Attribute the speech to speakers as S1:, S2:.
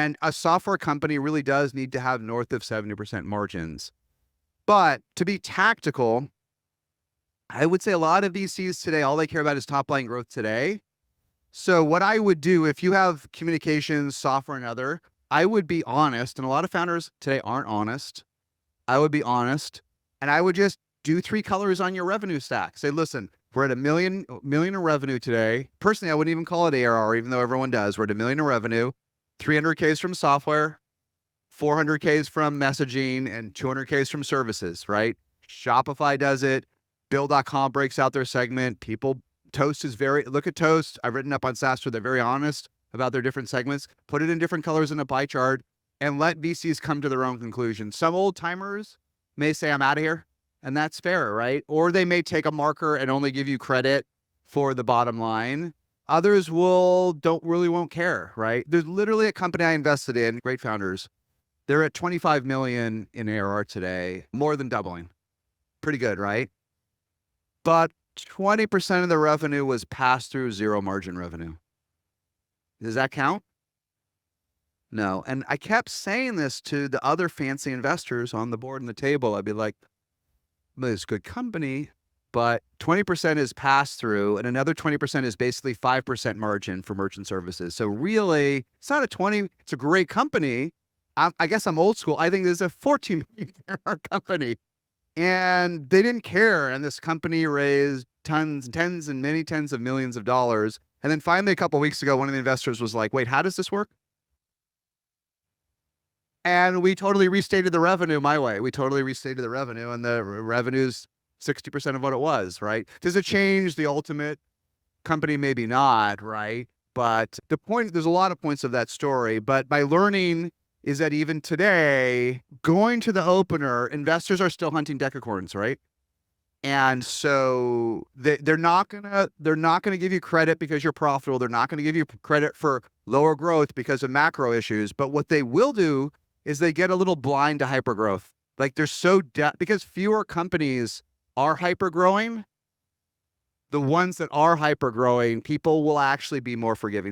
S1: And a software company really does need to have north of 70% margins. But to be tactical, I would say a lot of VCs today, all they care about is top line growth today. So what I would do if you have communications, software, and other, I would be honest. And a lot of founders today aren't honest. I would be honest, and I would just do 3 colors on your revenue stack. Say, listen, we're at a million in revenue today. Personally, I wouldn't even call it ARR, even though everyone does. We're at $1 million in revenue, 300K is from software, 400K is from messaging, and 200K is from services, right? Shopify does it. Bill.com breaks out their segment. Toast is look at Toast. I've written up on SaaStr. They're very honest about their different segments. Put it in different colors in a pie chart and let VCs come to their own conclusions. Some old timers may say, I'm out of here. And that's fair, right? Or they may take a marker and only give you credit for the bottom line. Others won't care, right? There's literally a company I invested in, great founders. They're at 25 million in ARR today, more than doubling. Pretty good, right? But 20% of the revenue was passed through zero margin revenue. Does that count? No. And I kept saying this to the other fancy investors on the board and the table. I'd be like, well, it's a good company, but 20% is pass through and another 20% is basically 5% margin for merchant services. So really, it's not a 20, it's a great company. I guess I'm old school. I think this is a 14 million company. And they didn't care. And this company raised tens and many tens of millions of dollars. And then finally, a couple of weeks ago, one of the investors was like, wait, how does this work? And we totally restated the revenue my way. We totally restated the revenue, and the revenue's 60% of what it was, right? Does it change the ultimate company? Maybe not, right? But the point, there's a lot of points of that story, but my learning is that even today, going to the opener, investors are still hunting decacorns, right? And so they're not gonna give you credit because you're profitable. They're not gonna give you credit for lower growth because of macro issues. But what they will do is they get a little blind to hyper growth. Like they're so because fewer companies are hyper growing. The ones that are hyper growing, people will actually be more forgiving.